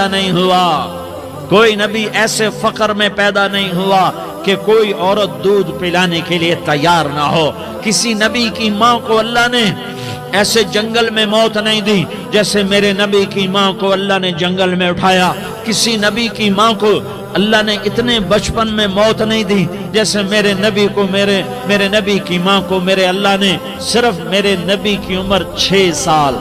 نہیں ہوا، کوئی نبی ایسے فقر میں پیدا نہیں ہوا کہ کوئی عورت دودھ پلانے کے لیے تیار نہ ہو۔ کسی نبی کی ماں کو اللہ نے ایسے جنگل میں موت نہیں دی جیسے میرے نبی کی ماں کو اللہ نے جنگل میں اٹھایا۔ کسی نبی کی ماں کو اللہ نے اتنے بچپن میں موت نہیں دی جیسے میرے نبی کو میرے نبی کی ماں کو میرے اللہ نے صرف میرے نبی کی عمر 6 سال،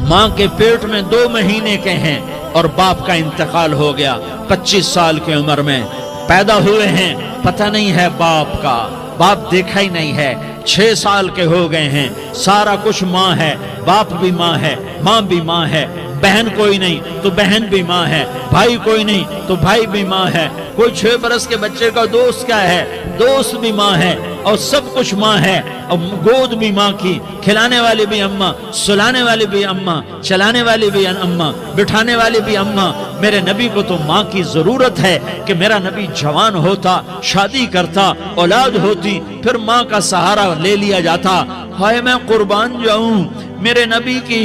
ماں کے پیٹ میں 2 مہینے کے ہیں اور باپ کا انتقال ہو گیا 25 سال کی عمر میں پیدا ہوئے ہیں، پتہ نہیں ہے باپ کا، باپ دیکھا ہی نہیں ہے، 6 سال کے ہو گئے ہیں، سارا کچھ ماں ہے، باپ بھی ماں ہے، ماں بھی ماں ہے، بہن کوئی نہیں تو بہن بھی ماں ہے، بھائی کوئی نہیں تو بھائی بھی ماں ہے، کوئی 6 برس کے بچے کا دوست کیا ہے، دوست بھی ماں ہے، اور سب کچھ ماں ہے، اور گود بھی ماں کی، کھلانے والی بھی اماں، سلانے والی بھی اماں، چلانے والی بھی اماں، بٹھانے والی بھی اماں۔ میرے نبی کو تو ماں کی ضرورت ہے کہ میرا نبی جوان ہوتا، شادی کرتا، اولاد ہوتی، پھر ماں کا سہارا لے لیا جاتا۔ ہائے میں قربان جاؤں، میرے نبی کی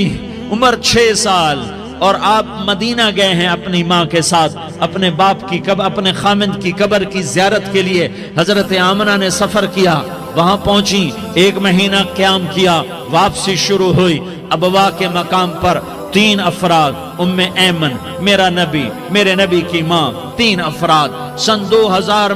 عمر 6 سال اور آپ مدینہ گئے ہیں اپنی ماں کے ساتھ، اپنے باپ کی اپنے خامند کی قبر کی زیارت کے لیے حضرت آمنہ نے سفر کیا، وہاں پہنچی، 1 مہینہ قیام کیا، واپسی شروع ہوئی، ابوا کے مقام پر 3 افراد، ام ایمن، میرا نبی، میرے نبی کی ماں، 3 افراد۔ سن 2000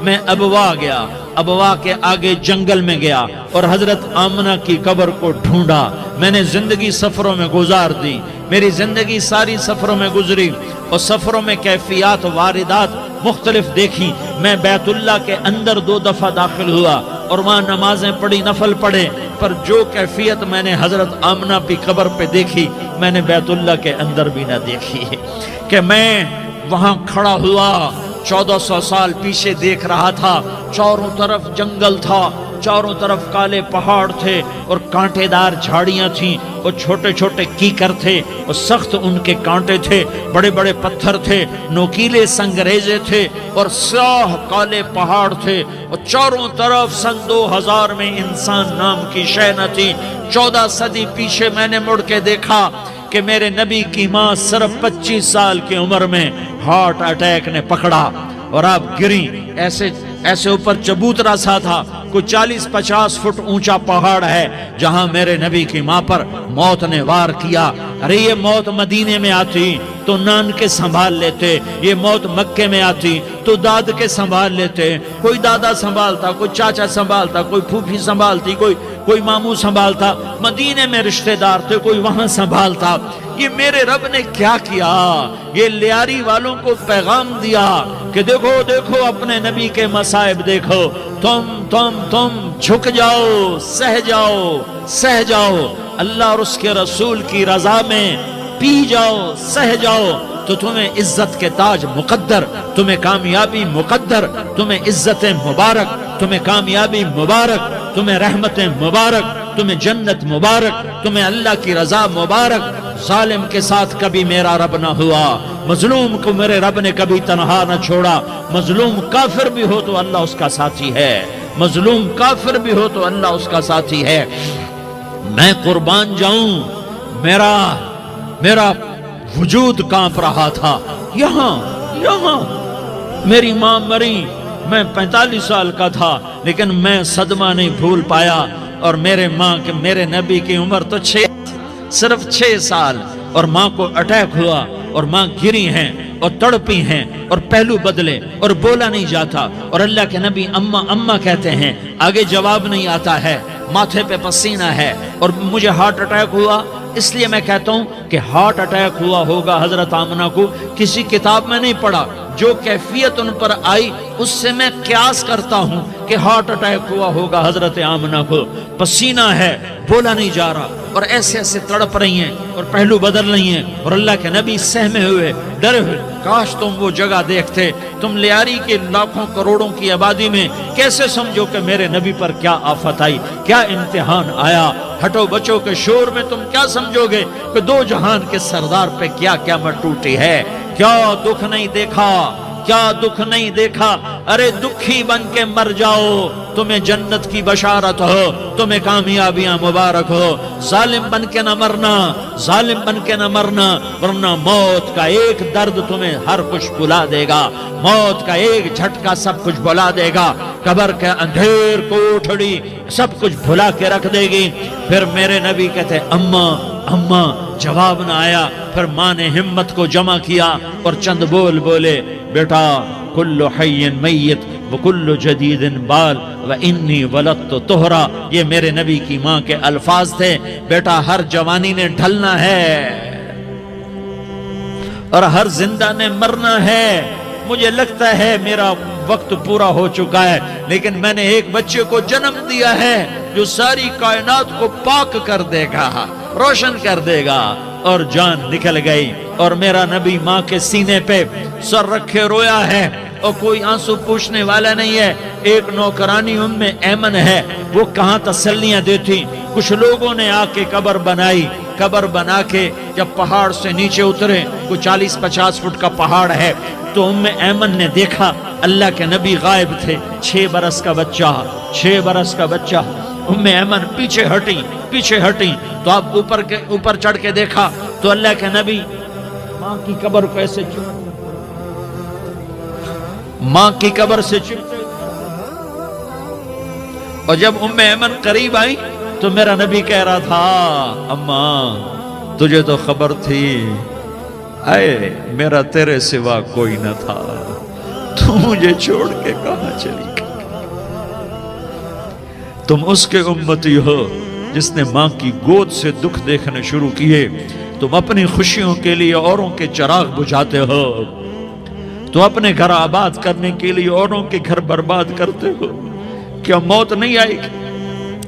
میں ابوا گیا، ابوا کے آگے جنگل میں گیا اور حضرت آمنہ کی قبر کو ڈھونڈا۔ میں نے زندگی سفروں میں گزار دی، میری زندگی ساری سفروں میں گزری، اور سفروں میں کیفیات واردات مختلف دیکھی۔ میں بیت اللہ کے اندر 2 دفعہ داخل ہوا اور وہاں نمازیں پڑھی، نفل پڑھے، پر جو کیفیت میں نے حضرت آمنہ کی قبر پہ دیکھی میں نے بیت اللہ کے اندر بھی نہ دیکھی، کہ میں وہاں کھڑا ہوا 1400 سال پیچھے دیکھ رہا تھا، چاروں طرف جنگل تھا، چاروں طرف کالے پہاڑ تھے اور کانٹے دار جھاڑیاں تھیں اور چھوٹے چھوٹے کیکر تھے اور سخت ان کے کانٹے تھے، بڑے بڑے پتھر تھے، نوکیلے سنگریزے تھے اور سیاہ کالے پہاڑ تھے، اور چاروں طرف سن 2000 میں انسان نام کی شے نہ تھی۔ 14 صدی پیچھے میں نے مڑ کے دیکھا کہ میرے نبی کی ماں صرف 25 سال کی عمر میں ہارٹ اٹیک نے پکڑا اور آپ گری، ایسے اوپر چبوترا سا تھا، کوئی 40-50 فٹ اونچا پہاڑ ہے جہاں میرے نبی کی ماں پر موت نے وار کیا۔ ارے یہ موت مدینے میں آتی تو نان کے سنبھال لیتے، یہ موت مکے میں آتی تو داد کے سنبھال لیتے، کوئی دادا سنبھالتا، کوئی چاچا سنبھالتا، کوئی پھوپھی سنبھالتی، کوئی ماموں سنبھالتا، مدینے میں رشتہ دار تھے، کوئی وہاں سنبھالتا۔ یہ میرے رب نے کیا کیا؟ یہ لیاری والوں کو پیغام دیا کہ دیکھو دیکھو اپنے نبی کے مصائب دیکھو، تم جھک جاؤ، سہ جاؤ، اللہ اور اس کے رسول کی رضا میں پی جاؤ، سہ جاؤ، تو تمہیں عزت کے تاج مقدر، تمہیں کامیابی مقدر، تمہیں عزت مبارک، تمہیں کامیابی مبارک، تمہیں رحمت مبارک، تمہیں جنت مبارک، تمہیں اللہ کی رضا مبارک۔ ظالم کے ساتھ کبھی میرا رب نہ ہوا، مظلوم کو میرے رب نے کبھی تنہا نہ چھوڑا۔ مظلوم کافر بھی ہو تو اللہ اس کا ساتھی ہے، مظلوم کافر بھی ہو تو اللہ اس کا ساتھی ہے۔ میں قربان جاؤں، میرا وجود کانپ رہا تھا۔ یہاں میری ماں مری، میں 45 سال کا تھا، لیکن میں صدمہ نہیں بھول پایا، اور میرے نبی کی عمر تو صرف 6 سال، اور ماں کو اٹیک ہوا اور ماں گری ہیں اور تڑپی ہیں اور پہلو بدلے اور بولا نہیں جاتا، اور اللہ کے نبی اماں کہتے ہیں، آگے جواب نہیں آتا ہے، ماتھے پہ پسینہ ہے، اور مجھے ہارٹ اٹیک ہوا۔ اس لیے میں کہتا ہوں کہ ہارٹ اٹیک ہوا ہوگا حضرت آمنہ کو، کسی کتاب میں نہیں پڑھا، جو کیفیت ان پر آئی اس سے میں قیاس کرتا ہوں کہ ہارٹ اٹیک ہوا ہوگا حضرت آمنہ کو۔ پسینہ ہے، بولا نہیں جا رہا، اور ایسے تڑپ رہی ہیں اور پہلو بدل رہی ہیں، اور اللہ کے نبی سہمے ہوئے، ڈرے ہوئے۔ کاش تم وہ جگہ دیکھتے، تم لیاری کے لاکھوں کروڑوں کی آبادی میں کیسے سمجھو کہ میرے نبی پر کیا آفت آئی، کیا امتحان آیا۔ ہٹو بچوں کے شور میں تم کیا سمجھو گے کہ 2 جہان کے سردار پہ کیا قیامت ٹوٹی ہے، کیا دکھ نہیں دیکھا، کیا دکھ نہیں دیکھا؟ ارے دکھی بن کے مر جاؤ، تمہیں جنت کی بشارت ہو، تمہیں کامیابیاں مبارک ہو۔ ظالم بن کے نہ مرنا، ظالم بن کے نہ مرنا، ورنہ موت کا ایک درد تمہیں ہر کچھ بھلا دے گا، موت کا ایک جھٹکا سب کچھ بھلا دے گا، قبر کے اندھیر کوٹھڑی سب کچھ بھلا کے رکھ دے گی۔ پھر میرے نبی کہتے اماں اماں، جواب نہ آیا۔ پھر ماں نے ہمت کو جمع کیا اور چند بول بولے، بیٹا کل حی میت وکل جدید بال وانی ولدت طہرا، یہ میرے نبی کی ماں کے الفاظ تھے۔ بیٹا ہر جوانی نے ڈھلنا ہے اور ہر زندہ نے مرنا ہے۔ مجھے لگتا ہے میرا وقت پورا ہو چکا ہے، لیکن میں نے ایک بچے کو جنم دیا ہے جو ساری کائنات کو پاک کر دے گا، روشن کر دے گا۔ اور جان نکل گئی، اور میرا نبی ماں کے سینے پہ سر رکھے رویا ہے، اور کوئی آنسو پوچھنے والا نہیں ہے۔ ایک نوکرانی ام ایمن ہے، وہ کہاں تسلیاں دیتی۔ کچھ لوگوں نے آ کے قبر بنائی، قبر بنا کے جب پہاڑ سے نیچے اترے، کوئی 40-50 فٹ کا پہاڑ ہے، تو ام ایمن نے دیکھا اللہ کے نبی غائب تھے، 6 برس کا بچہ، 6 برس کا بچہ۔ ام ایمن پیچھے ہٹی تو آپ اوپر چڑھ کے دیکھا تو اللہ کے نبی ماں کی قبر کو ایسے ماں کی قبر سے چپتے، اور جب ام ایمن قریب آئی تو میرا نبی کہہ رہا تھا اماں تجھے تو خبر تھی، اے میرا تیرے سوا کوئی نہ تھا، تو مجھے چھوڑ کے کہاں چلی گئی؟ تم اس کے امتی ہو جس نے ماں کی گود سے دکھ دیکھنے شروع کیے، تم اپنی خوشیوں کے لیے اوروں کے چراغ بجھاتے ہو، تم اپنے گھر آباد کرنے کے لیے اوروں کے گھر برباد کرتے ہو۔ کیا موت نہیں آئے گی؟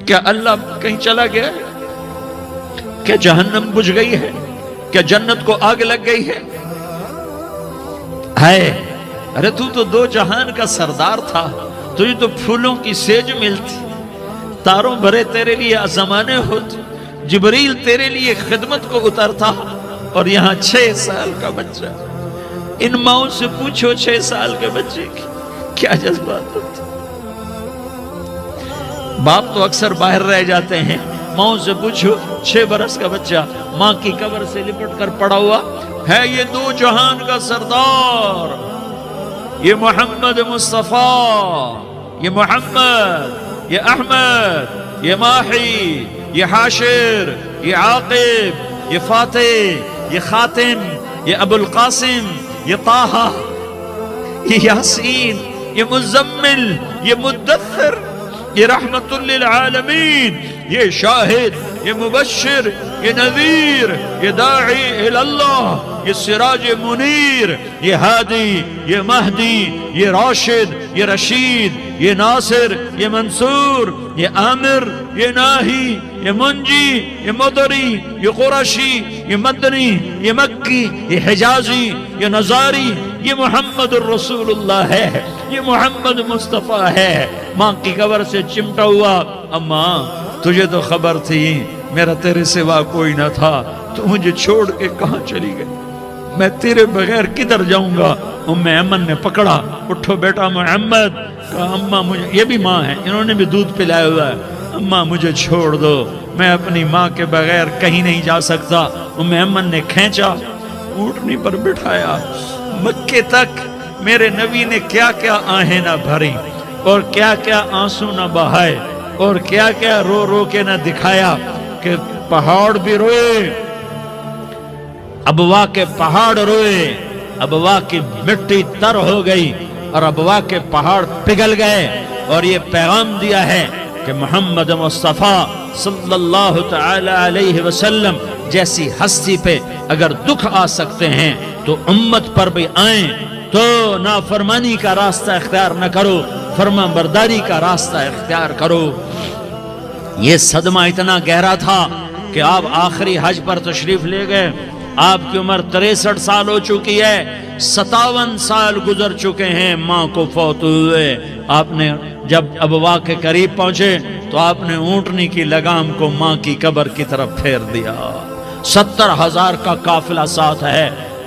کیا اللہ کہیں چلا گیا ہے؟ کیا جہنم بجھ گئی ہے؟ کیا جنت کو آگ لگ گئی ہے؟ ارے تو 2 جہان کا سردار تھا، تجھے تو پھولوں کی سیج ملتی، تاروں بھرے تیرے لیے زمانے ہوتے، جبریل تیرے لیے خدمت کو اترتا، اور یہاں 6 سال کا بچہ۔ ان ماؤں سے پوچھو 6 سال کے بچے کی کیا جذبات ہوتے۔ باپ تو اکثر باہر رہ جاتے ہیں، ماؤں سے پوچھو 6 برس کا بچہ ماں کی قبر سے لپٹ کر پڑا ہوا ہے، یہ 2 جہان کا سردار، یہ محمد مصطفیٰ، یہ محمد، یہ احمد، یہ ماحی، یہ حاشر، یہ عاقب، یہ فاتح، یہ خاتم، یہ ابو القاسم، یہ طٰہٰ، یہ یاسین، یہ مزمل، یہ مدثر، یہ رحمت للعالمین، یہ شاہد، یہ مبشر، یہ نذیر، یہ داعی اللہ، یہ سراج منیر، یہ ہادی، یہ مہدی، یہ راشد، یہ رشید، یہ ناصر، یہ منصور، یہ عامر، یہ ناہی، یہ منجی، یہ مدری، یہ قرشی، یہ مدنی، یہ مکی، یہ حجازی، یہ نظاری، یہ محمد الرسول اللہ ہے، یہ محمد مصطفیٰ ہے۔ ماں کی قبر سے چمٹا ہوا، اماں تجھے تو خبر تھی میرا تیرے سوا کوئی نہ تھا، تو مجھے چھوڑ کے کہاں چلی گئی؟ میں تیرے بغیر کدھر جاؤں گا؟ ام ایمن نے پکڑا، اٹھو بیٹا محمد، کہا اماں مجھے، یہ بھی ماں ہے، انہوں نے بھی دودھ پلایا ہوا ہے، اماں مجھے چھوڑ دو، میں اپنی ماں کے بغیر کہیں نہیں جا سکتا۔ ام ایمن نے کھینچا، اونٹنی پر بٹھایا، مکے تک میرے نبی نے کیا کیا آہیں نہ بھری، اور کیا کیا آنسو نہ بہائے، اور کیا کیا رو رو کے نہ دکھایا کہ پہاڑ بھی روئے، ابوا کے پہاڑ روئے، ابوا کی مٹی تر ہو گئی اور ابوا کے پہاڑ پگھل گئے، اور یہ پیغام دیا ہے کہ محمد مصطفیٰ صلی اللہ تعالی علیہ وسلم جیسی ہستی پہ اگر دکھ آ سکتے ہیں تو امت پر بھی آئیں، تو نافرمانی کا راستہ اختیار نہ کرو، فرما برداری کا راستہ اختیار کرو۔ یہ صدمہ اتنا گہرا تھا کہ آپ آخری حج پر تشریف لے گئے، آپ کی عمر 63 سال ہو چکی ہے، 57 سال گزر چکے ہیں ماں کو فوت ہوئے۔ آپ نے جب ابوا کے قریب پہنچے تو آپ نے اونٹنی کی لگام کو ماں کی قبر کی طرف پھیر دیا، 70,000 کا قافلہ ساتھ ہے،